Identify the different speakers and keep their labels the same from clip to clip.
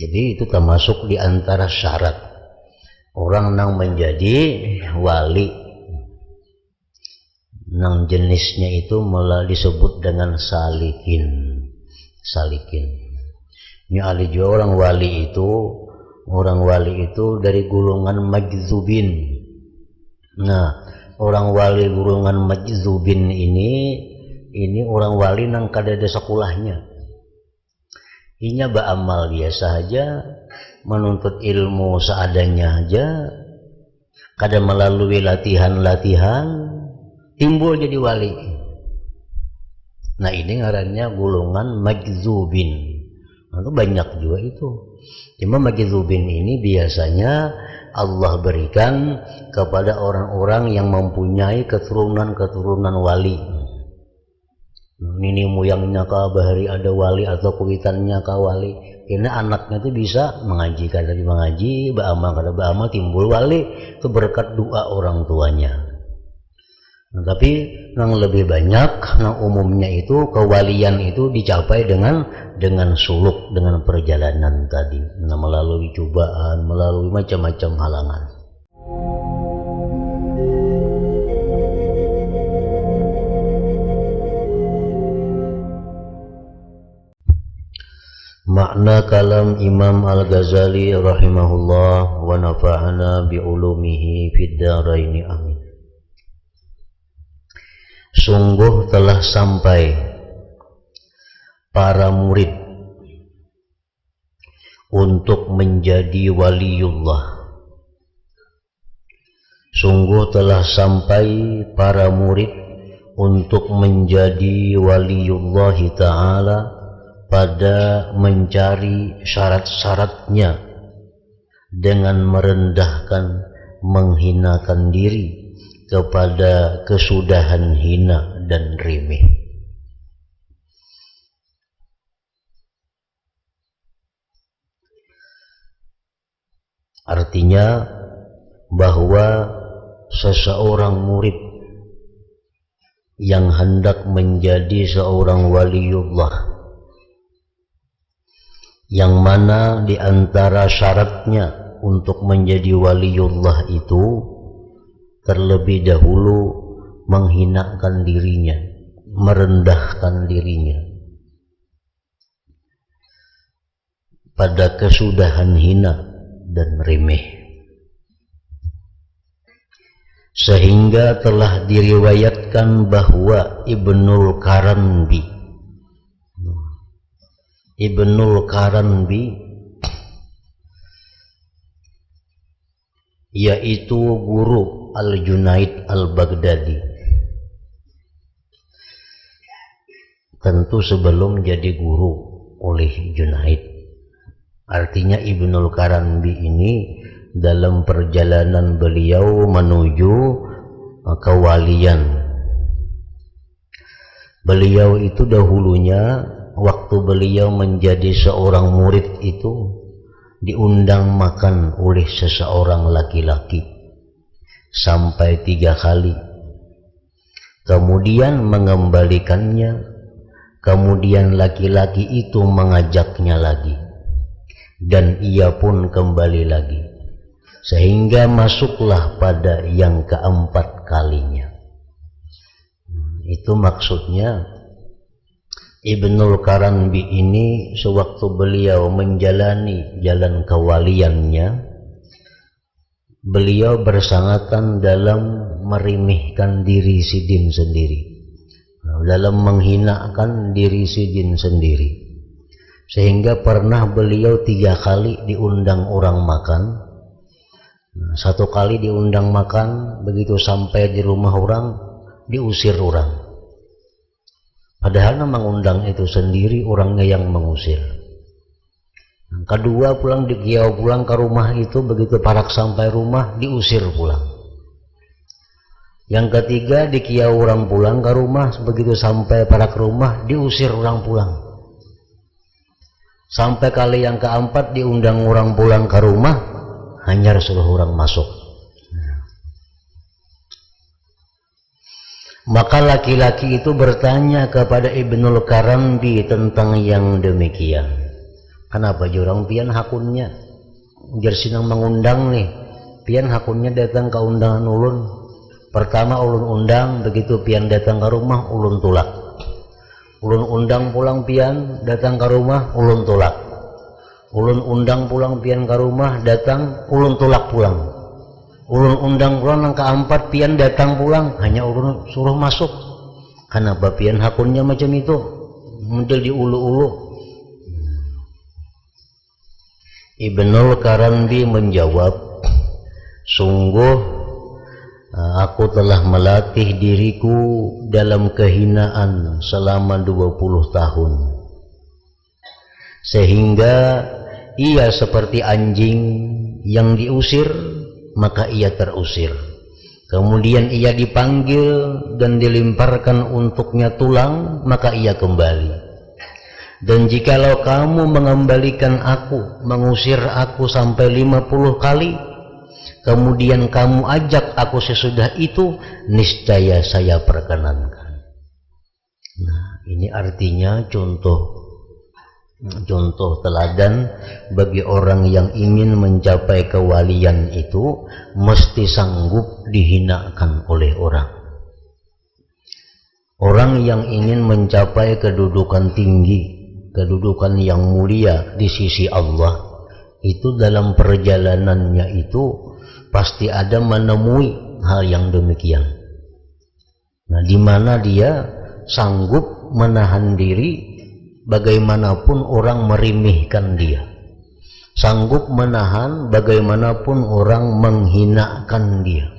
Speaker 1: Jadi itu termasuk di antara syarat orang nang menjadi wali. Nang jenisnya itu malah disebut dengan salikin. Ini ahli juga orang wali itu dari golongan majzubin. Nah, orang wali golongan majzubin ini orang wali nang kada ada sekolahnya. Inya beramal biasa aja, menuntut ilmu seadanya aja, kada melalui latihan timbul jadi wali. Nah, ini ngarannya golongan majzubin. Nah, itu banyak juga itu. Cuma majzubin ini biasanya Allah berikan kepada orang-orang yang mempunyai keturunan wali. Ini moyangnya kah bahari ada wali atau kuitannya kah wali. Karena anaknya itu bisa mengaji, kada mengaji, beramal kada beramal, timbul wali itu berkat doa orang tuanya. Nah, tapi yang lebih banyak, yang umumnya itu kewalian itu dicapai dengan suluk, dengan perjalanan tadi, nah, melalui cobaan, melalui macam-macam halangan. Makna kalam Imam Al-Ghazali rahimahullah wa nafa'ana bi'ulumihi fid dharaini amin. Sungguh telah sampai para murid untuk menjadi waliullah. Sungguh telah sampai para murid untuk menjadi waliullah ta'ala pada mencari syarat-syaratnya dengan merendahkan, menghinakan diri kepada kesudahan hina dan remeh. Artinya bahwa seseorang murid yang hendak menjadi seorang waliullah, yang mana di antara syaratnya untuk menjadi waliullah itu terlebih dahulu menghinakan dirinya, merendahkan dirinya pada kesudahan hina dan remeh. Sehingga telah diriwayatkan bahwa Ibnul Qaranbi yaitu guru Al-Junaid Al-Baghdadi, tentu sebelum jadi guru oleh Junaid. Artinya Ibnul Qaranbi ini dalam perjalanan beliau menuju kewalian, beliau itu dahulunya waktu beliau menjadi seorang murid itu diundang makan oleh seseorang laki-laki sampai 3 kali, kemudian mengembalikannya, kemudian laki-laki itu mengajaknya lagi dan ia pun kembali lagi, sehingga masuklah pada yang keempat kalinya. Itu maksudnya Ibnul Qaranbi ini sewaktu beliau menjalani jalan kewaliannya, beliau bersangatan dalam meremehkan diri sidin sendiri, dalam menghinakan diri sidin sendiri, sehingga pernah beliau 3 kali diundang orang makan. 1 kali diundang makan, begitu sampai di rumah orang diusir orang. Padahal mengundang itu sendiri, orangnya yang mengusir. Kedua pulang dikiau pulang ke rumah itu, begitu parak sampai rumah diusir pulang. Yang ketiga dikiau orang pulang ke rumah, begitu sampai parak rumah diusir orang pulang. Sampai kali yang keempat diundang orang pulang ke rumah, hanya suruh orang masuk. Maka laki-laki itu bertanya kepada Ibnul Qaranbi tentang yang demikian. Kenapa jurang pian hakunnya jar sinang mengundang nih, pian hakunnya datang ke undangan ulun. Pertama ulun undang, begitu pian datang ke rumah ulun tulak. Ulun undang pulang pian datang ke rumah ulun tulak. Ulun undang pulang pian ke rumah datang ulun tulak pulang. Ulun undang pulang yang keempat pian datang pulang, hanya ulun suruh masuk. Kenapa pian hakunnya macam itu? Model diulu-ulu. Ibnul Karambi menjawab, sungguh aku telah melatih diriku dalam kehinaan selama 20 tahun. Sehingga ia seperti anjing yang diusir, maka ia terusir. Kemudian ia dipanggil dan dilemparkan untuknya tulang, maka ia kembali. Dan jikalau kamu mengembalikan aku, mengusir aku sampai 50 kali, kemudian kamu ajak aku sesudah itu, niscaya saya perkenankan. Nah, ini artinya contoh teladan bagi orang yang ingin mencapai kewalian itu mesti sanggup dihinakan oleh orang. Orang yang ingin mencapai kedudukan tinggi, kedudukan yang mulia di sisi Allah, itu dalam perjalanannya itu pasti ada menemui hal yang demikian. Nah, di mana dia sanggup menahan diri bagaimanapun orang merimihkan dia, sanggup menahan bagaimanapun orang menghinakan dia,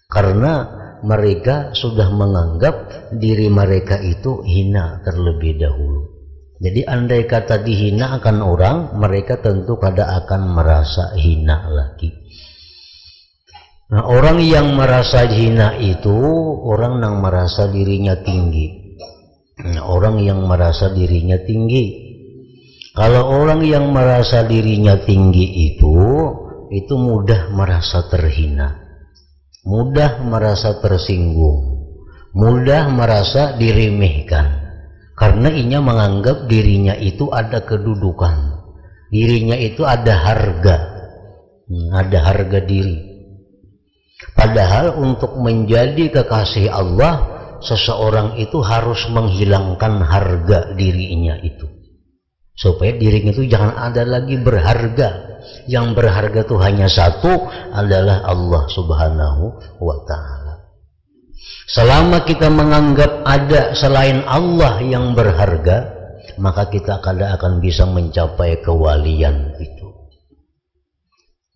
Speaker 1: karena mereka sudah menganggap diri mereka itu hina terlebih dahulu. Jadi andai kata dihina akan orang, mereka tentu kada akan merasa hina lagi. Nah, orang yang merasa hina itu orang yang merasa dirinya tinggi. Orang yang merasa dirinya tinggi. Kalau orang yang merasa dirinya tinggi itu mudah merasa terhina, mudah merasa tersinggung, mudah merasa diremehkan, karena ia menganggap dirinya itu ada kedudukan, dirinya itu ada harga diri. Padahal untuk menjadi kekasih Allah, seseorang itu harus menghilangkan harga dirinya itu, supaya dirinya itu jangan ada lagi berharga. Yang berharga itu hanya satu, adalah Allah Subhanahu wa ta'ala. Selama kita menganggap ada selain Allah yang berharga, maka kita kada akan bisa mencapai kewalian itu.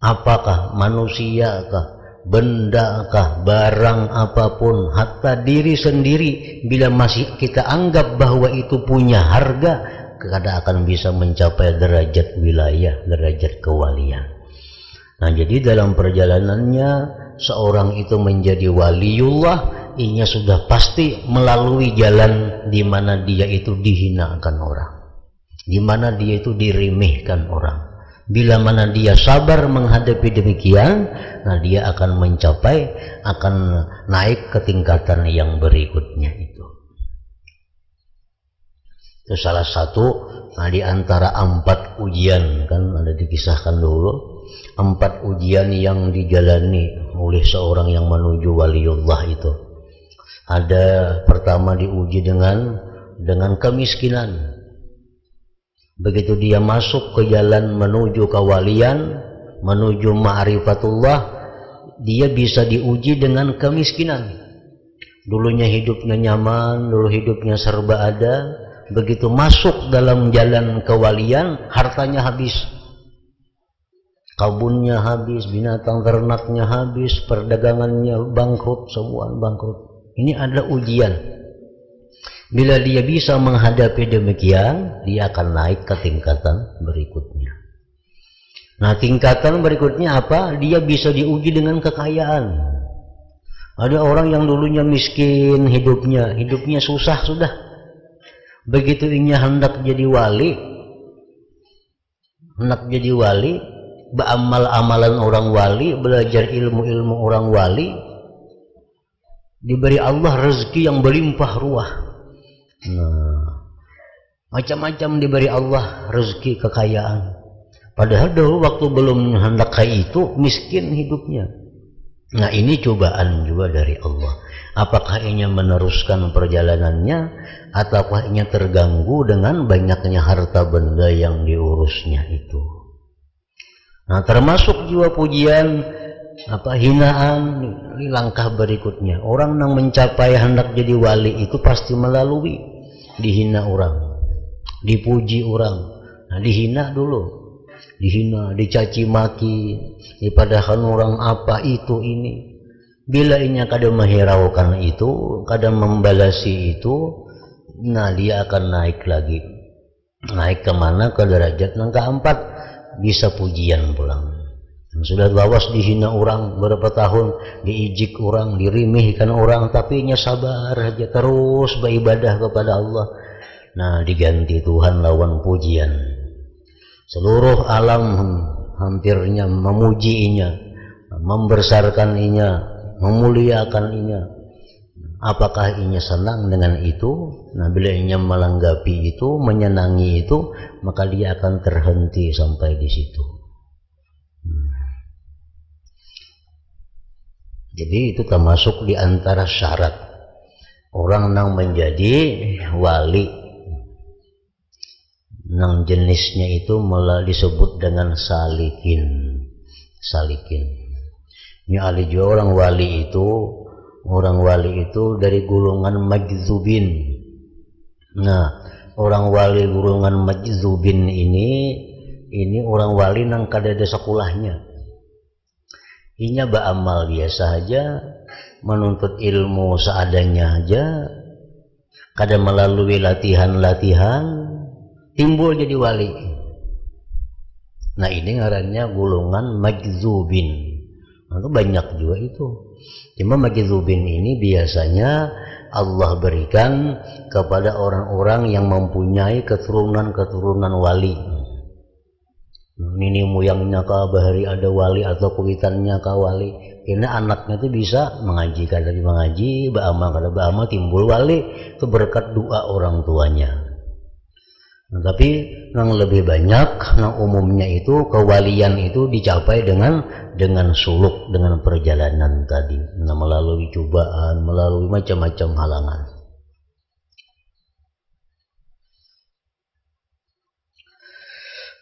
Speaker 1: Apakah manusiakah, bendakah, barang apapun, hatta diri sendiri, bila masih kita anggap bahwa itu punya harga, kada akan bisa mencapai derajat wilayah, derajat kewalian. Nah, jadi dalam perjalanannya seorang itu menjadi waliullah, inya sudah pasti melalui jalan di mana dia itu dihinakan orang, di mana dia itu diremehkan orang. Bila mana dia sabar menghadapi demikian, nah dia akan mencapai, akan naik ke tingkatan yang berikutnya itu. Itu salah satu di antara 4 ujian, kan ada dikisahkan dulu 4 ujian yang dijalani oleh seorang yang menuju waliullah itu. Ada pertama diuji dengan kemiskinan. Begitu dia masuk ke jalan menuju kewalian, menuju ma'rifatullah, dia bisa diuji dengan kemiskinan. Dulunya hidupnya nyaman, dulu hidupnya serba ada. Begitu masuk dalam jalan kewalian, hartanya habis, kebunnya habis, binatang ternaknya habis, perdagangannya bangkrut, semua bangkrut. Ini adalah ujian. Bila dia bisa menghadapi demikian, dia akan naik ke tingkatan berikutnya. Nah, tingkatan berikutnya apa? Dia bisa diuji dengan kekayaan. Ada orang yang dulunya miskin, hidupnya susah sudah. Begitu ia hendak jadi wali, beramal amalan orang wali, belajar ilmu orang wali, diberi Allah rezeki yang berlimpah ruah. Nah, macam-macam diberi Allah rezeki kekayaan. Padahal dulu waktu belum hendak kayak itu miskin hidupnya. Nah ini cobaan juga dari Allah. Apakah ia meneruskan perjalanannya ataukah ia terganggu dengan banyaknya harta benda yang diurusnya itu. Nah termasuk juga pujian hinaan ini langkah berikutnya. Orang yang mencapai hendak jadi wali itu pasti melalui dihina orang, dipuji orang. Nah dihina dulu, dihina, dicaci maki, dipadahkan orang apa itu ini. Bila inya kadang menghiraukan itu, kadang membalasi itu, nah dia akan naik lagi. Naik kemana? Ke derajat yang keempat, bisa pujian pulang. Sudah lawas dihina orang berapa tahun, diijik orang, dirimihkan orang, tapi inya sabar aja terus beribadah kepada Allah. Nah diganti Tuhan lawan pujian. Seluruh alam hampirnya memuji inya, membesarkan inya, memuliakan inya. Apakah inya senang dengan itu? Nah bila inya melanggapi itu, menyenangi itu, maka dia akan terhenti sampai di situ. Jadi itu termasuk di antara syarat orang yang menjadi wali. Nang jenisnya itu malah disebut dengan salikin. Salikin. Ini ahli juga orang wali itu dari golongan majzubin. Nah, orang wali golongan majzubin ini orang wali nang kada ada sekolahnya. Inya beramal biasa aja, menuntut ilmu seadanya aja, kada melalui latihan-latihan, timbul jadi wali. Nah ini ngarannya golongan majzubin. Nah, itu banyak juga itu. Cuma majzubin ini biasanya Allah berikan kepada orang-orang yang mempunyai keturunan-keturunan wali. Ini moyangnya kah bahari ada wali atau kuitannya kah wali. Karena anaknya itu bisa mengaji kada mengaji, beramal kada beramal, timbul wali itu berkat doa orang tuanya. Nah, tapi yang lebih banyak, yang umumnya itu kewalian itu dicapai dengan suluk, dengan perjalanan tadi, nah, melalui cobaan, melalui macam-macam halangan.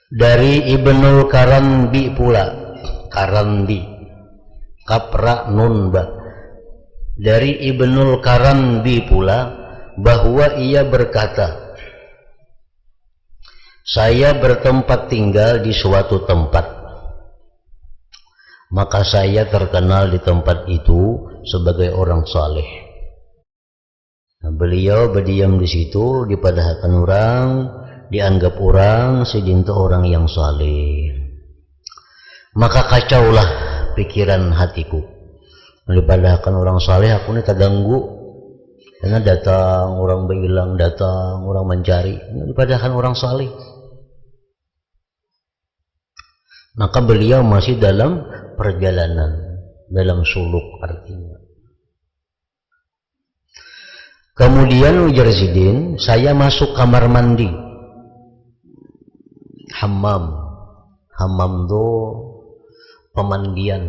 Speaker 1: Dari Ibnul Karambi pula, Karambi, kapra nun ba. Dari Ibnul Karambi pula bahwa ia berkata, saya bertempat tinggal di suatu tempat, maka saya terkenal di tempat itu sebagai orang saleh. Nah, beliau berdiam di situ, dipadahkan orang, dianggap orang sedinta orang yang saleh. Maka kacaulah pikiran hatiku. Dipadahkan orang saleh, aku ini terganggu karena datang orang berhilang, datang orang mencari. Dipadahkan orang saleh. Maka beliau masih dalam perjalanan, dalam suluk artinya. Kemudian ujar Zidin, saya masuk kamar mandi. Hammam itu pemandian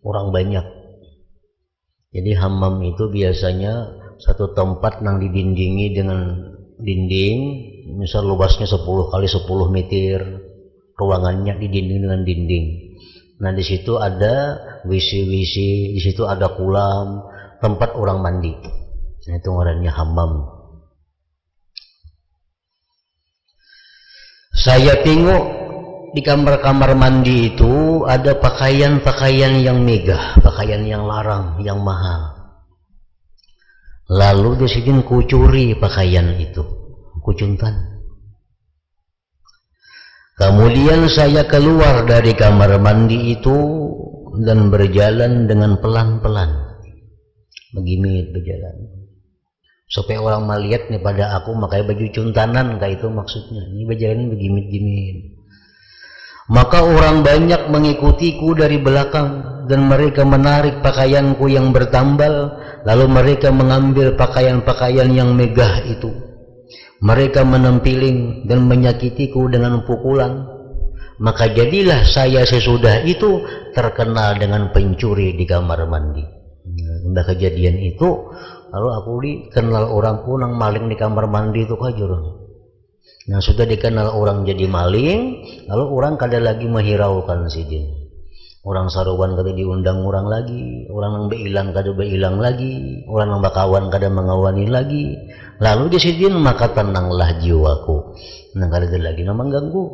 Speaker 1: orang banyak. Jadi hammam itu biasanya satu tempat yang didindingi dengan dinding, misal luasnya 10 kali 10 meter, ruangannya didinding dengan dinding. Nah di situ ada WC, di situ ada kolam, tempat orang mandi. Nah, itu ngarannya hammam. Saya tengok di kamar-kamar mandi itu ada pakaian-pakaian yang megah, pakaian yang larang, yang mahal. Lalu di sini kucuri pakaian itu, kucuntan. Kemudian saya keluar dari kamar mandi itu dan berjalan dengan pelan-pelan, begini berjalan. Supaya orang melihat nih pada aku pakai baju cuntanan, kayak itu maksudnya. Ini berjalan begimit-gimit. Maka orang banyak mengikutiku dari belakang dan mereka menarik pakaianku yang bertambal, lalu mereka mengambil pakaian-pakaian yang megah itu. mereka menempiling dan menyakitiku dengan pukulan, maka jadilah saya sesudah itu terkenal dengan pencuri di kamar mandi. Nah, kejadian itu lalu aku dikenal orang punang maling di kamar mandi itu kajur. Nah, sudah dikenal orang jadi maling, lalu orang kada lagi menghiraukan sidin. Orang saruan kada diundang orang lagi, orang yang beilang kada beilang lagi, orang yang bakawan kada mengawani lagi. Lalu di sidin maka tenanglah jiwaku. Nah, kada ada lagi nama mengganggu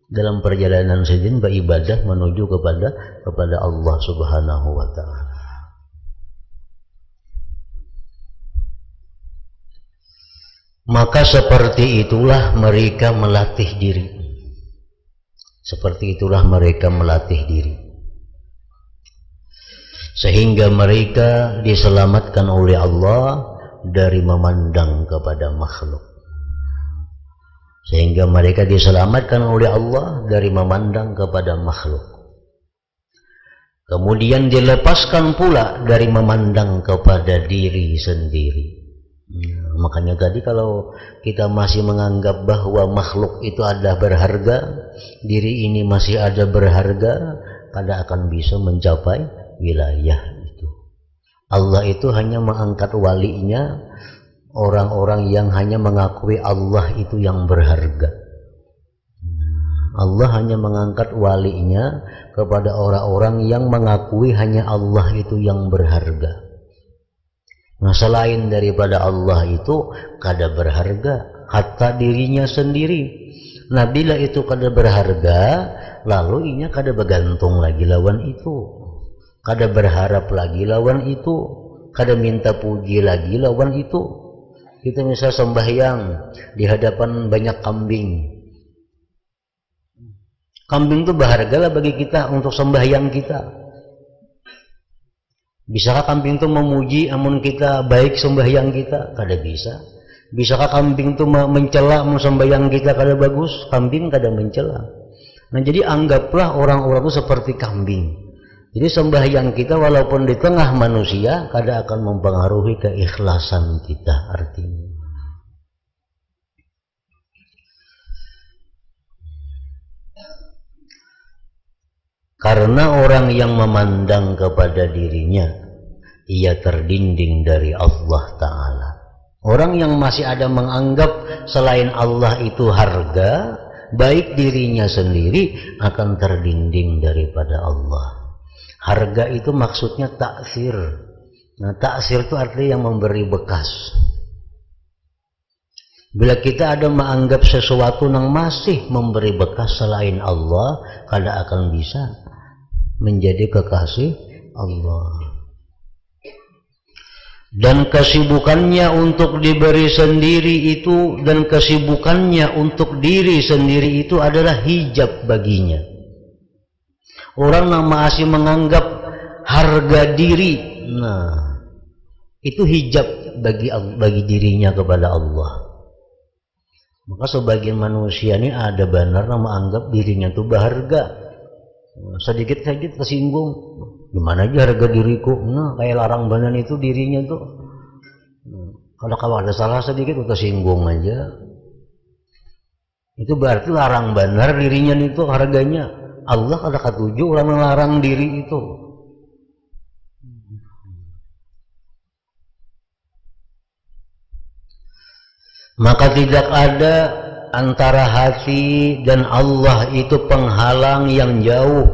Speaker 1: dalam perjalanan sidin beribadah menuju kepada Allah Subhanahu wa taala. Maka seperti itulah mereka melatih diri. Seperti itulah mereka melatih diri. Sehingga mereka diselamatkan oleh Allah dari memandang kepada makhluk. Sehingga mereka diselamatkan oleh Allah dari memandang kepada makhluk. Kemudian dilepaskan pula dari memandang kepada diri sendiri. Makanya tadi kalau kita masih menganggap bahwa makhluk itu ada berharga, diri ini masih ada berharga, kada akan bisa mencapai wilayah itu. Allah itu hanya mengangkat walinya, orang-orang yang hanya mengakui Allah itu yang berharga. Allah hanya mengangkat walinya kepada orang-orang yang mengakui hanya Allah itu yang berharga. Nah, selain daripada Allah itu kada berharga, hatta dirinya sendiri. Nah, bila itu kada berharga, lalu inya kada bergantung lagi lawan itu, kada berharap lagi lawan itu, kada minta puji lagi lawan itu. Kita misal sembahyang di hadapan banyak kambing. Kambing itu berharga lah bagi kita untuk sembahyang kita. Bisakah kambing itu memuji amun kita baik sembahyang kita? Kada bisa. Bisakah kambing itu mencela amun sembahyang kita kada bagus? Kambing kada mencela. Nah, jadi anggaplah orang-orang itu seperti kambing. Jadi sembahyang kita walaupun di tengah manusia kada akan mempengaruhi keikhlasan kita artinya. Karena orang yang memandang kepada dirinya, ia terdinding dari Allah Ta'ala. Orang yang masih ada menganggap selain Allah itu harga, baik dirinya sendiri akan terdinding daripada Allah. Harga itu maksudnya taksir. Nah, taksir itu artinya yang memberi bekas. Bila kita ada menganggap sesuatu yang masih memberi bekas selain Allah, kada akan bisa menjadi kekasih Allah. Dan kesibukannya untuk diberi sendiri itu, dan kesibukannya untuk diri sendiri itu adalah hijab baginya. Orang yang masih menganggap harga diri, nah itu hijab bagi dirinya kepada Allah. Maka sebagian manusia ini ada benar yang menganggap dirinya itu berharga. Sedikit-sedikit tersinggung, gimana aja harga diriku? Nah, kayak larang banan itu dirinya tuh. Kalau ada salah sedikit udah tersinggung aja. Itu berarti larang benar dirinya itu harganya. Allah kada katuju orang melarang diri itu. Maka tidak ada antara hati dan Allah itu penghalang yang jauh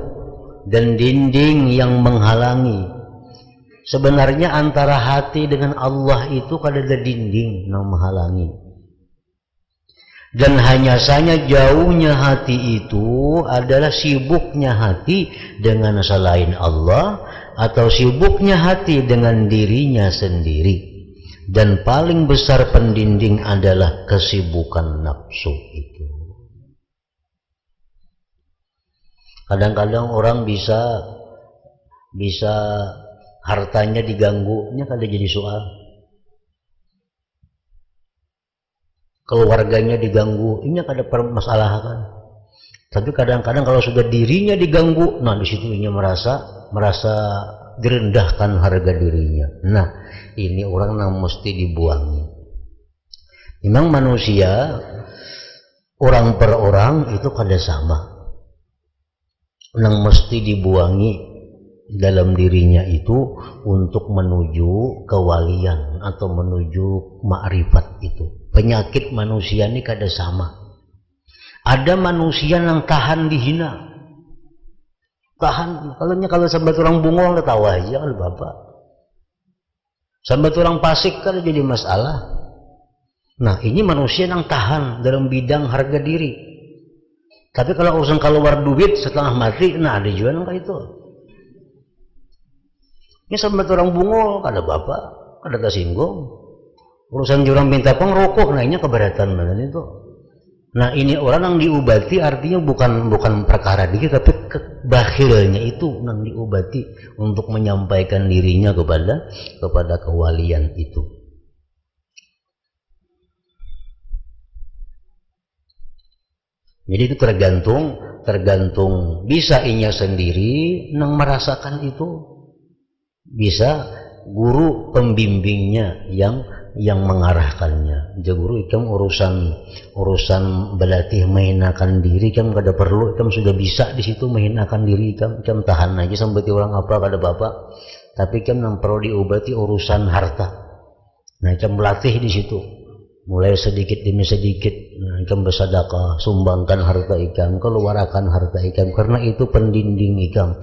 Speaker 1: dan dinding yang menghalangi. Sebenarnya antara hati dengan Allah itu kada ada dinding yang menghalangi. Dan hanya saja jauhnya hati itu adalah sibuknya hati dengan selain Allah atau sibuknya hati dengan dirinya sendiri. Dan paling besar pendinding adalah kesibukan nafsu itu. Kadang-kadang orang bisa hartanya diganggunya kada jadi soal. Keluarganya diganggu, ini kada permasalahan. Tapi kadang-kadang kalau sudah dirinya diganggu, nah di situ ini merasa direndahkan harga dirinya. Nah, ini orang yang mesti dibuangi. Memang manusia orang per orang itu kada sama, yang mesti dibuangi dalam dirinya itu untuk menuju kewalian atau menuju makrifat itu. Penyakit manusia ini kada sama. Ada manusia yang tahan dihina, tahan. Kalau sambat orang bungol tahu aja kalau bapak. Sambat orang pasik kan jadi masalah. Nah ini manusia yang tahan dalam bidang harga diri. Tapi kalau urusan keluar duit setelah mati, nah ada juga nggak itu. Ini sambat orang bungol kada bapak, kada tersinggung. Urusan jurang minta pengrokok, nah ini keberatan mana itu. Nah ini orang yang diobati artinya bukan perkara dikit, tapi bakhilnya itu yang diobati untuk menyampaikan dirinya kepada kewalian itu. Jadi itu tergantung bisa inya sendiri yang merasakan itu, bisa guru pembimbingnya yang mengarahkannya. Jadi guru ikam urusan berlatih menghinakan diri, ikam kada perlu, ikam sudah bisa di situ menghinakan diri, ikam tahan aja sampai orang apa kada bapak. Tapi ikam yang perlu diobati urusan harta. Nah ikam melatih di situ, mulai sedikit demi sedikit. Nah, ikam bersedekah, sumbangkan harta ikam, keluarkan harta ikam, karena itu pendinding ikam.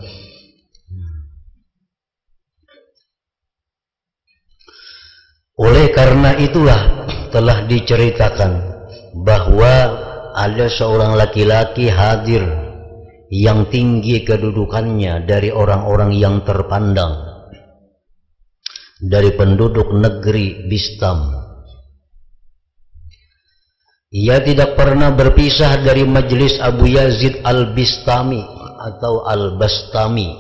Speaker 1: Oleh karena itulah telah diceritakan bahwa ada seorang laki-laki hadir yang tinggi kedudukannya dari orang-orang yang terpandang, dari penduduk negeri Bistam. Ia tidak pernah berpisah dari majelis Abu Yazid Al-Bistami atau Al-Bastami,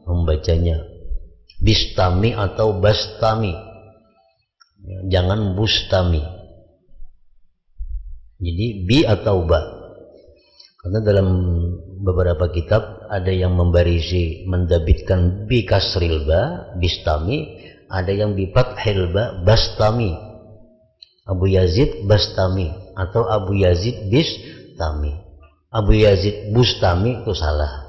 Speaker 1: membacanya Bistami atau Bastami, jangan Bustami. Jadi bi atau ba, karena dalam beberapa kitab ada yang mendabitkan bi kasril ba Bistami, ada yang bi fathil ba Bastami, Abu Yazid Bastami atau Abu Yazid Bistami. Abu Yazid Bustami itu salah.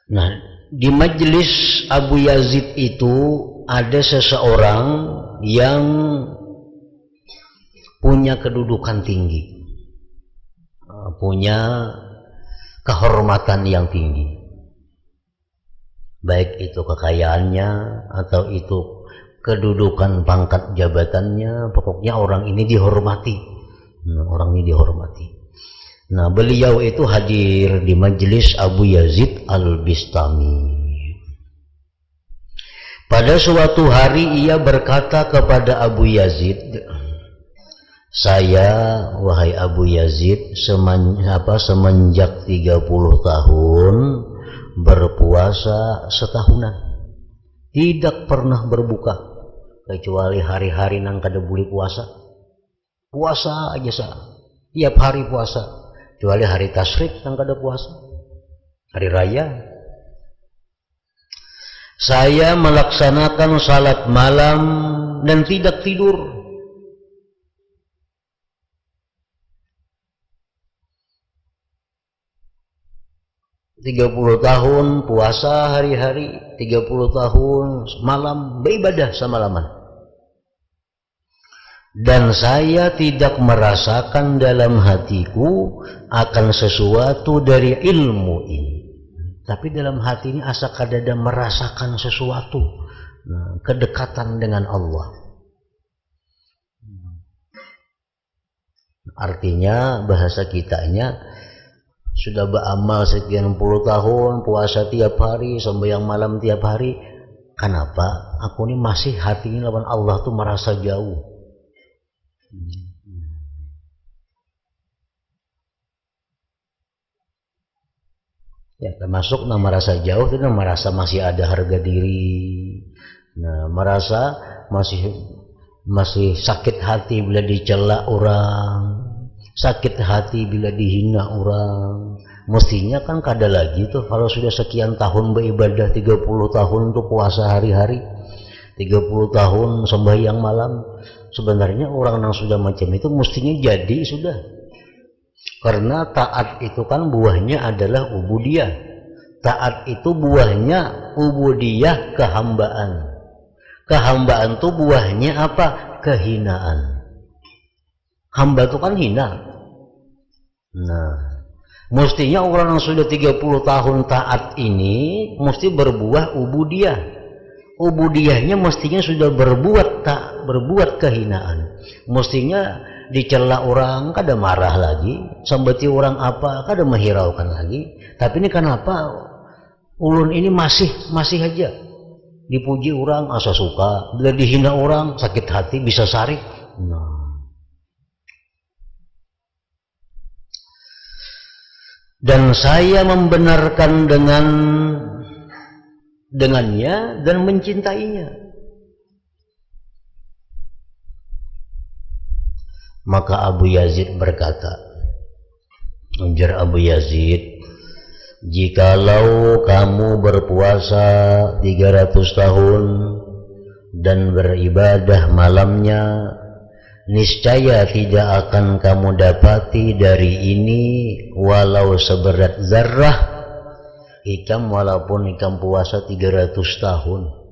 Speaker 1: Nah, di majelis Abu Yazid itu ada seseorang yang punya kedudukan tinggi, punya kehormatan yang tinggi, baik itu kekayaannya atau itu kedudukan pangkat jabatannya. Pokoknya orang ini dihormati. Orang ini dihormati. Nah, beliau itu hadir di majelis Abu Yazid Al-Bistami. Pada suatu hari ia berkata kepada Abu Yazid, "Saya, wahai Abu Yazid, semenjak 30 tahun berpuasa setahunan, tidak pernah berbuka kecuali hari-hari nang kada boleh puasa. Puasa aja tiap hari puasa. Kecuali hari tasyrik yang kada puasa, hari raya. Saya melaksanakan salat malam dan tidak tidur. "30 tahun puasa hari-hari, 30 tahun malam beribadah semalaman. Dan saya tidak merasakan dalam hatiku akan sesuatu dari ilmu ini." Tapi dalam hati ini asa kadada merasakan sesuatu, kedekatan dengan Allah. Artinya bahasa kitanya sudah beramal sekian puluh tahun, puasa tiap hari, sembahyang malam tiap hari. Kenapa aku ini masih hati ini lawan Allah tuh merasa jauh? Ya, termasuk merasa jauh itu merasa masih ada harga diri. Nah, merasa masih sakit hati bila dicela orang, sakit hati bila dihina orang, Mestinya kan kada lagi tuh kalau sudah sekian tahun beribadah, 30 tahun tuh puasa hari-hari, 30 tahun sembahyang malam. Sebenarnya orang yang sudah macam itu mestinya jadi sudah. Karena taat itu kan buahnya adalah ubudiyah. Taat itu buahnya ubudiyah, kehambaan. Kehambaan itu buahnya apa? Kehinaan. Hamba itu kan hina. Nah, mestinya orang yang sudah 30 tahun taat ini mesti berbuah ubudiyah. Ubudiyahnya mestinya sudah berbuat kehinaan. Mestinya dicela orang kada marah lagi, sambati orang apa kada menghiraukan lagi. Tapi ini kenapa ulun ini masih aja dipuji orang asa suka, bila dihina orang sakit hati bisa sarik. Nah, dan saya membenarkan dengannya dan mencintainya. Maka Abu Yazid berkata, ujar Abu Yazid, jikalau kamu berpuasa 300 tahun dan beribadah malamnya, niscaya tidak akan kamu dapati dari ini walau seberat zarrah ikam, walaupun ikam puasa 300 tahun.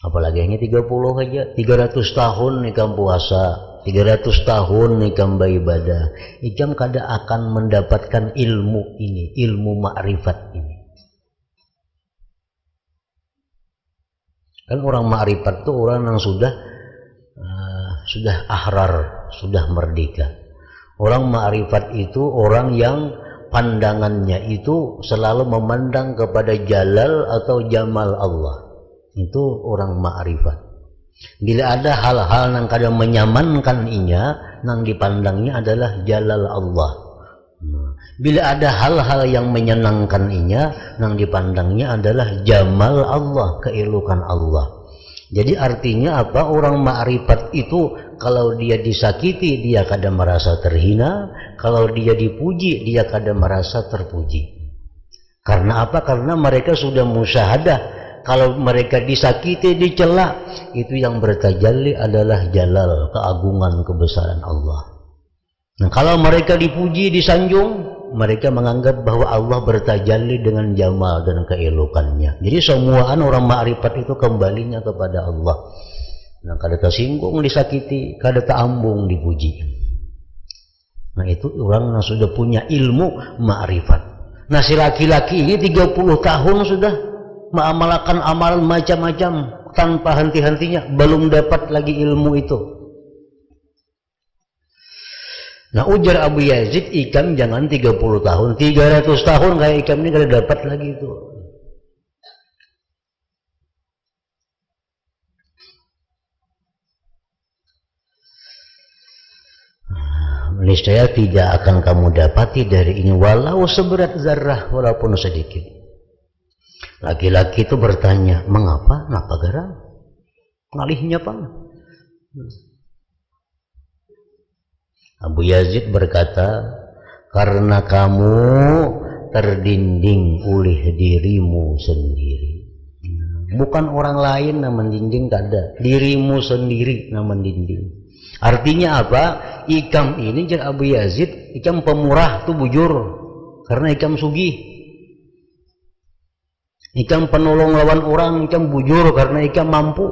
Speaker 1: Apalagi hanya 30 aja, 300 tahun ikam puasa, 300 tahun ikam beribadah, ikam kada akan mendapatkan ilmu ini, ilmu ma'rifat ini. Kan orang ma'rifat itu orang yang sudah ahrar, sudah merdeka. Orang ma'rifat itu orang yang pandangannya itu selalu memandang kepada jalal atau jamal Allah. Itu orang ma'rifat. Bila ada hal-hal yang kadang menyamankan inya, yang dipandangnya adalah jalal Allah. Bila ada hal-hal yang menyenangkan inya, yang dipandangnya adalah jamal Allah, keelukan Allah. Jadi artinya apa? Orang ma'rifat itu kalau dia disakiti dia kadang merasa terhina, kalau dia dipuji dia kadang merasa terpuji. Karena apa? Karena mereka sudah musyahadah. Kalau mereka disakiti, dicela, itu yang bertajalli adalah jalal, keagungan, kebesaran Allah. Nah, kalau mereka dipuji, disanjung, mereka menganggap bahwa Allah bertajalli dengan jamal dan keelokannya. Jadi semuaan orang ma'rifat itu kembalinya kepada Allah. Nah, kada tersinggung disakiti, kada teambung dipuji. Nah, itu orang yang sudah punya ilmu ma'rifat. Nah, si laki-laki ini 30 tahun sudah mengamalkan amalan macam-macam tanpa henti-hentinya, belum dapat lagi ilmu itu. Nah, ujar Abu Yazid, ikam jangan 30 tahun, 300 tahun kayak ikam ini kada dapat lagi itu. Niscaya tidak akan kamu dapati dari ini walau seberat zarrah, walaupun sedikit. Laki-laki itu bertanya, mengapa? Napa garang? Ngalihnya apa? Abu Yazid berkata, karena kamu terdinding oleh dirimu sendiri. Bukan orang lain yang mendinding, kada. Dirimu sendiri yang mendinding. Artinya apa? Ikam ini, jar Abu Yazid, ikam pemurah tuh bujur. Karena ikam sugih. Ikam penolong lawan orang, ikam bujur karena ikam mampu.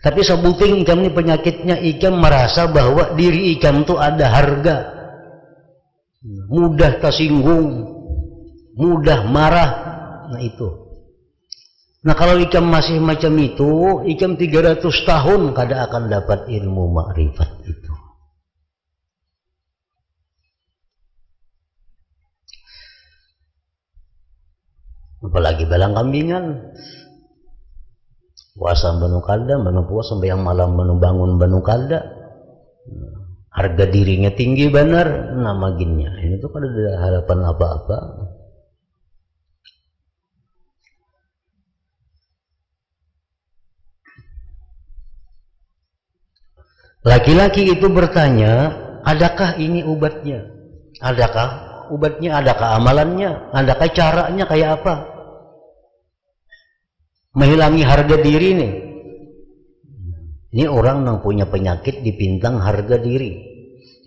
Speaker 1: Tapi sebuting ikam ini penyakitnya, ikam merasa bahwa diri ikam itu ada harga, mudah tersinggung, mudah marah. Nah itu. Nah kalau ikam masih macam itu, ikam 300 tahun kada akan dapat ilmu ma'rifat itu. Apalagi balang kambingan, puasa banu kada, banu puasa sampai yang malam banu bangun banu kada, harga dirinya tinggi benar, nama ginnya ini tuh kada ada harapan apa-apa. Laki-laki itu bertanya, adakah ini obatnya? Adakah obatnya? Adakah amalannya? Adakah caranya kayak apa? Menghilangi harga diri nih. Ini orang yang punya penyakit dipintang harga diri.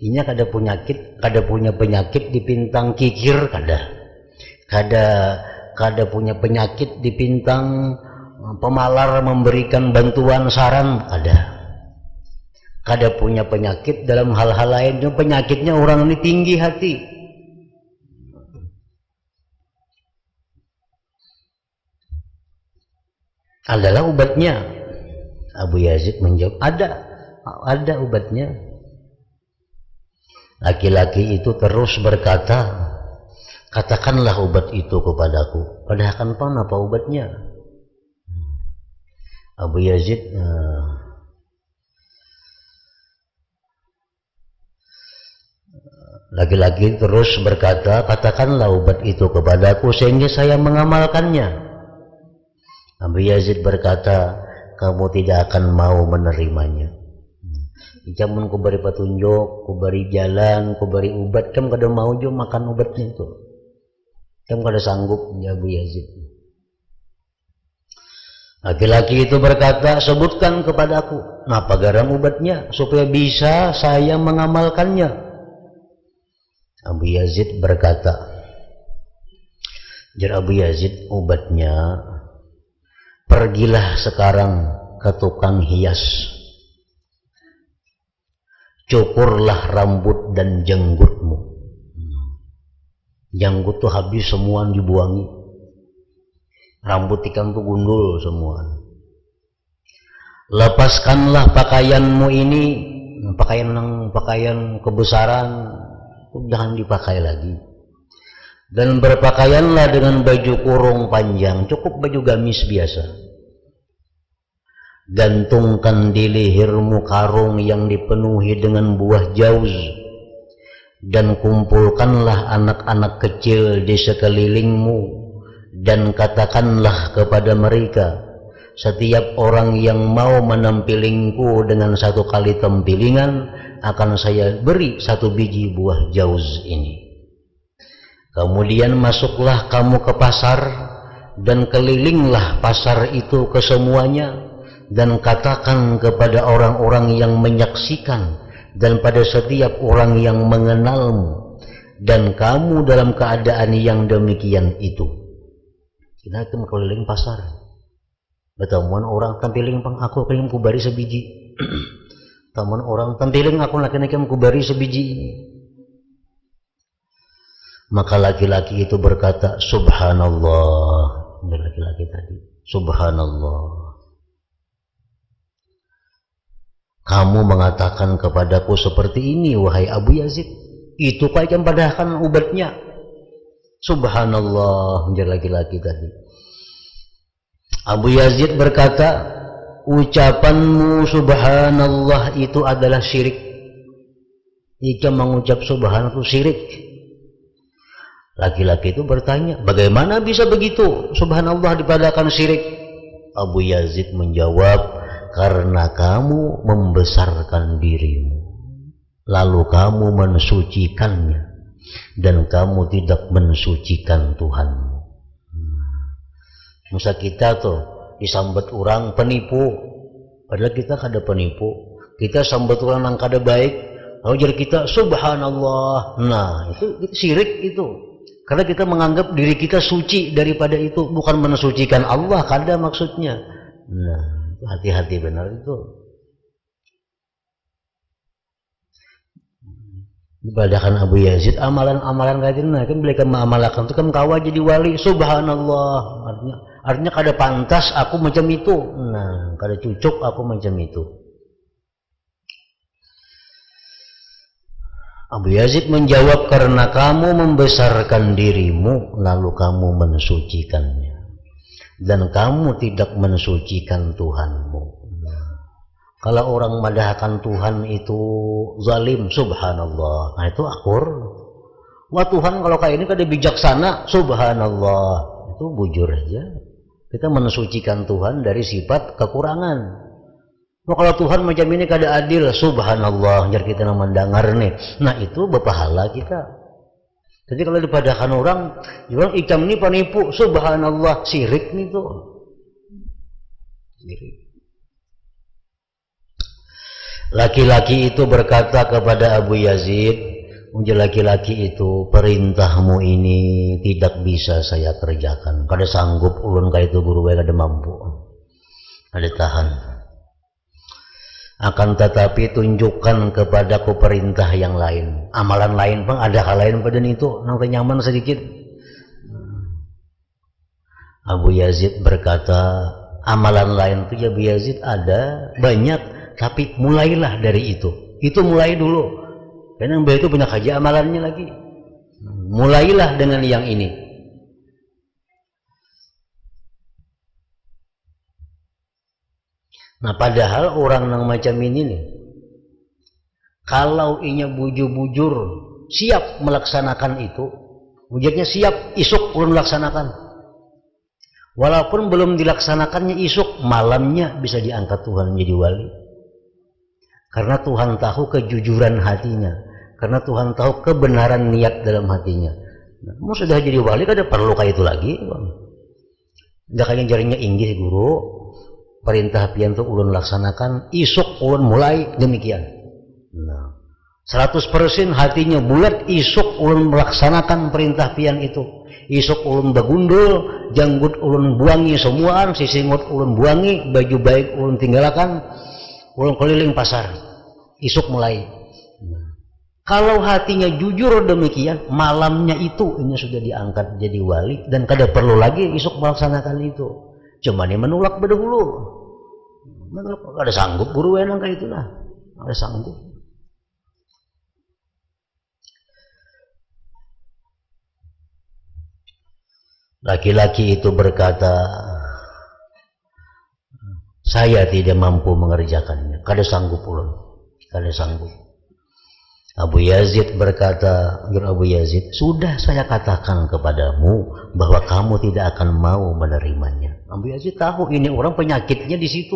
Speaker 1: Ini kada punya penyakit dipintang kikir, kada punya penyakit dipintang pemalar memberikan bantuan saran, kada punya penyakit dalam hal-hal lain. Penyakitnya orang ini tinggi hati. Adalah obatnya. Abu Yazid menjawab, ada obatnya. Laki-laki itu terus berkata, katakanlah obat itu kepadaku. Padahal kan apa obatnya? Abu Yazid laki-laki terus berkata, katakanlah obat itu kepadaku sehingga saya mengamalkannya. Abu Yazid berkata, kamu tidak akan mau menerimanya. Jamun ku beri petunjuk, ku beri jalan, ku beri obat, kamu kada mau jo makan obatnya itu. Kamu kada sanggup, ya Abu Yazid. Laki-laki itu berkata, sebutkan kepadaku apa garam obatnya supaya bisa saya mengamalkannya. Abu Yazid berkata, jar Abu Yazid, obatnya, pergilah sekarang ke tukang hias, cukurlah rambut dan jenggotmu. Janggut tuh habis semua dibuangi, rambut ikan tuh gundul semua. Lepaskanlah pakaianmu ini, pakaian kebesaran, jangan dipakai lagi. Dan berpakaianlah dengan baju kurung panjang, cukup baju gamis biasa. Gantungkan di lehermu karung yang dipenuhi dengan buah jauz, dan kumpulkanlah anak-anak kecil di sekelilingmu, dan katakanlah kepada mereka, setiap orang yang mau menampilingku dengan satu kali tempilingan, akan saya beri satu biji buah jauz ini. Kemudian masuklah kamu ke pasar, dan kelilinglah pasar itu ke semuanya, dan katakan kepada orang-orang yang menyaksikan, dan pada setiap orang yang mengenalmu, dan kamu dalam keadaan yang demikian itu. Kita akan keliling pasar, bertemuan orang tampiling pang aku keliling kubari sebiji. Temuan orang tampiling aku laki-laki kubari sebiji ini. Maka laki-laki itu berkata, subhanallah. Laki-laki tadi, subhanallah, kamu mengatakan kepadaku seperti ini, wahai Abu Yazid. Itu kayak yang padahkan obatnya. Subhanallah, menjadi laki-laki tadi. Abu Yazid berkata, ucapanmu subhanallah itu adalah syirik. Jika mengucap subhanallah itu syirik. Laki-laki itu bertanya, bagaimana bisa begitu? Subhanallah dipadakan syirik. Abu Yazid menjawab, karena kamu membesarkan dirimu, lalu kamu mensucikannya, dan kamu tidak mensucikan Tuhanmu. Masa kita tuh disambut orang penipu, padahal kita kada penipu. Kita sambut orang yang kada baik, lalu jadi kita subhanallah. Nah itu syirik itu. Karena kita menganggap diri kita suci daripada itu, bukan mensucikan Allah, kada maksudnya. Nah, hati-hati benar itu. Dibadakan Abu Yazid, amalan-amalan kayak gini, kan mereka mengamalkan itu kan kawa jadi wali, subhanallah. Artinya kada pantas aku macam itu. Nah, kada cucuk aku macam itu. Abu Yazid menjawab, karena kamu membesarkan dirimu, lalu kamu mensucikannya, dan kamu tidak mensucikan Tuhanmu. Kalau orang madahkan Tuhan itu zalim, subhanallah. Nah itu akur. Wah Tuhan kalau kayak ini kada bijaksana, subhanallah. Itu bujur aja. Kita mensucikan Tuhan dari sifat kekurangan. Nah, kalau Tuhan macam ini kada adil, subhanallah, jar kita mendengar nih. Nah itu berpahala kita. Jadi kalau dipadahkan orang ikam ini penipu, subhanallah, sirik nih tuh. Sirik. Laki-laki itu berkata kepada Abu Yazid, laki-laki itu, perintahmu ini tidak bisa saya kerjakan. Kada sanggup ulun ka itu guru kada mampu. Kada tahan. Akan tetapi tunjukkan kepadaku perintah yang lain, amalan lain pun ada hal lain pada itu, nang nyaman sedikit. Abu Yazid berkata, amalan lain itu ya Abu Yazid ada banyak, tapi mulailah dari itu mulai dulu, karena beliau itu banyak aja amalannya lagi. Mulailah dengan yang ini. Nah padahal orang yang macam ini nih, kalau inya bujur-bujur siap melaksanakan itu, wujudnya siap, isuk belum melaksanakan. Walaupun belum dilaksanakannya isuk, malamnya bisa diangkat Tuhan menjadi wali. Karena Tuhan tahu kejujuran hatinya, karena Tuhan tahu kebenaran niat dalam hatinya. Nah, mau sudah jadi wali, kada perlu kayak itu lagi. Udah kayak jarinya inggih guru. Perintah pian itu ulun laksanakan, isuk ulun mulai demikian. Nah, 100% hatinya bulat, isuk ulun melaksanakan perintah pian itu. Isuk ulun bagundul, janggut ulun buangi semuaan, sisingut ulun buangi, baju baik ulun tinggalkan, ulun keliling pasar. Isuk mulai. Nah, kalau hatinya jujur demikian, malamnya itu ini sudah diangkat jadi wali dan kada perlu lagi isuk melaksanakan itu. Cuma dia menolak berdahulu. Ada sanggup guru enang kayak itulah. Ada sanggup. Laki-laki itu berkata, saya tidak mampu mengerjakannya. Kada sanggup ulun. Kada sanggup. Abu Yazid berkata, Abu Yazid, sudah saya katakan kepadamu bahwa kamu tidak akan mau menerimanya. Abu Yazid tahu ini orang penyakitnya di situ.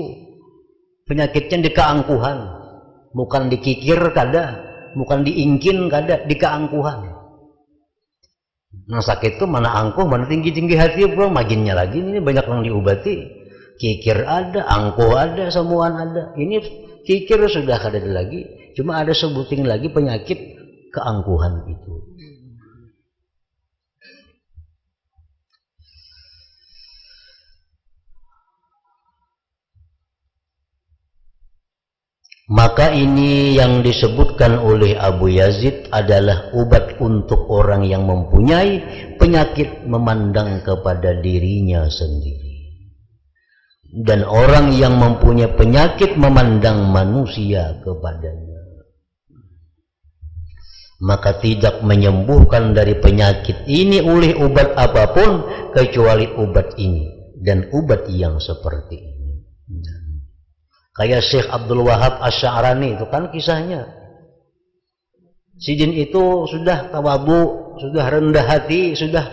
Speaker 1: Penyakitnya di keangkuhan. Bukan dikikir kada, bukan diingkin kada, di keangkuhan. Nah sakit itu mana angkuh, mana tinggi-tinggi hati, bro, maginnya lagi ini banyak yang diobati. Kikir ada, angkuh ada, semuaan ada. Ini kikir sudah kada ada lagi. Cuma ada sebutin lagi penyakit keangkuhan itu. Maka ini yang disebutkan oleh Abu Yazid adalah obat untuk orang yang mempunyai penyakit memandang kepada dirinya sendiri. Dan orang yang mempunyai penyakit memandang manusia kepadanya. Maka tidak menyembuhkan dari penyakit ini oleh obat apapun kecuali obat ini dan obat yang seperti ini. Kayak Syekh Abdul Wahab Asy-Sya'rani itu kan kisahnya. Sidin itu sudah tawabu, sudah rendah hati, sudah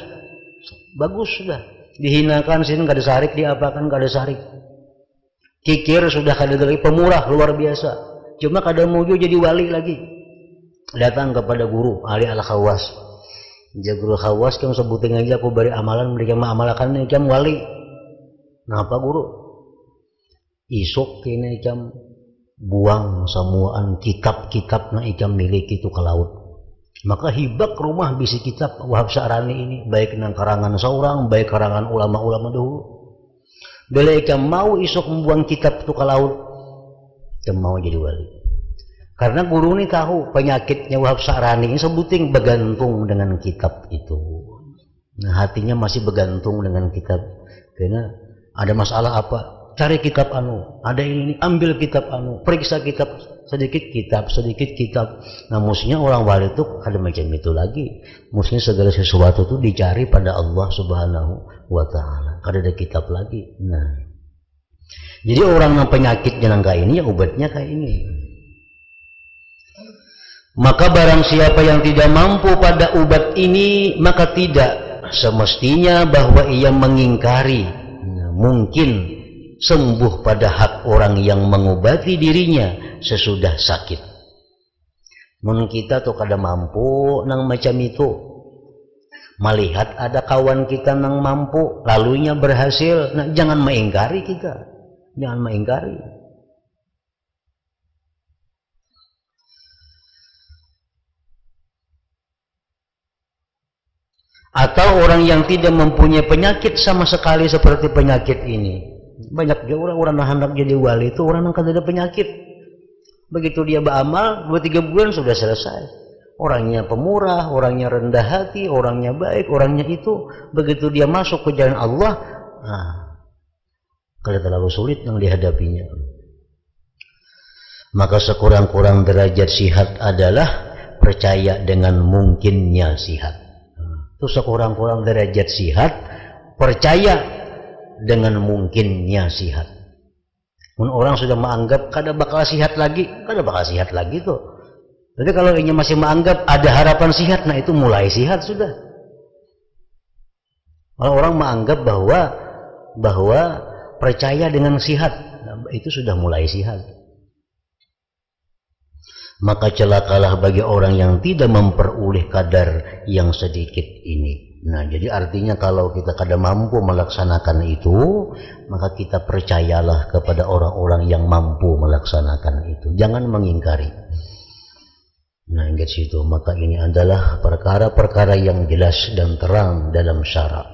Speaker 1: bagus sudah. Dihinakan sidin kada sarik, diapakan kada sarik. Kikir sudah kada lagi, pemurah luar biasa. Cuma kada muju jadi wali lagi. Datang kepada guru Ali Al-Khawas. Dia guru Khawas kamu sebutin aja aku beri amalan mereka mengamalkan ikam wali. Napa guru? Isuk kini ikam buang semuaan kitab-kitab na ikam milik itu ke laut. Maka hibak rumah bisi kitab Wahab Sya'rani ini, baik nang karangan seorang, baik karangan ulama-ulama dahulu. Bila ikam mau isuk membuang kitab itu ke laut, ikam mau jadi wali. Karena guru ini tahu penyakitnya Wahab Sya'rani ini sebuting bergantung dengan kitab itu. Nah hatinya masih bergantung dengan kitab. Karena ada masalah apa? Cari kitab anu. Ada ini, ambil kitab anu. Periksa kitab, sedikit kitab. Nah mestinya orang wali itu ada macam itu lagi. Mestinya segala sesuatu itu dicari pada Allah Subhanahu wa Ta'ala. Kada ada kitab lagi. Nah, jadi orang yang penyakitnya nangka ini ya obatnya kayak ini. Maka barang siapa yang tidak mampu pada obat ini, maka tidak semestinya bahwa ia mengingkari mungkin sembuh pada hak orang yang mengobati dirinya sesudah sakit. Mun kita tuh kada mampu nang macam itu, Melihat ada kawan kita yang mampu, lalunya berhasil, nah jangan mengingkari kita, jangan mengingkari. Atau orang yang tidak mempunyai penyakit sama sekali seperti penyakit ini. Banyak juga orang-orang yang hendak jadi wali itu orang yang tidak ada penyakit. Begitu dia beramal 2-3 bulan sudah selesai. Orangnya pemurah, orangnya rendah hati, orangnya baik, orangnya itu. Begitu dia masuk ke jalan Allah, kalau terlalu sulit yang dihadapinya. Maka sekurang-kurang derajat sihat adalah percaya dengan mungkinnya sihat. Itu sekurang-kurang derajat sihat, percaya dengan mungkinnya sihat. Orang sudah menganggap kada bakal sihat lagi tuh. Jadi kalau ini masih menganggap ada harapan sihat, nah itu mulai sihat sudah. Kalau orang menganggap bahwa percaya dengan sihat, nah itu sudah mulai sihat. Maka celakalah bagi orang yang tidak memperoleh kadar yang sedikit ini. Nah, jadi artinya kalau kita kada mampu melaksanakan itu, maka kita percayalah kepada orang-orang yang mampu melaksanakan itu. Jangan mengingkari. Nah, ingat situ. Maka ini adalah perkara-perkara yang jelas dan terang dalam syara.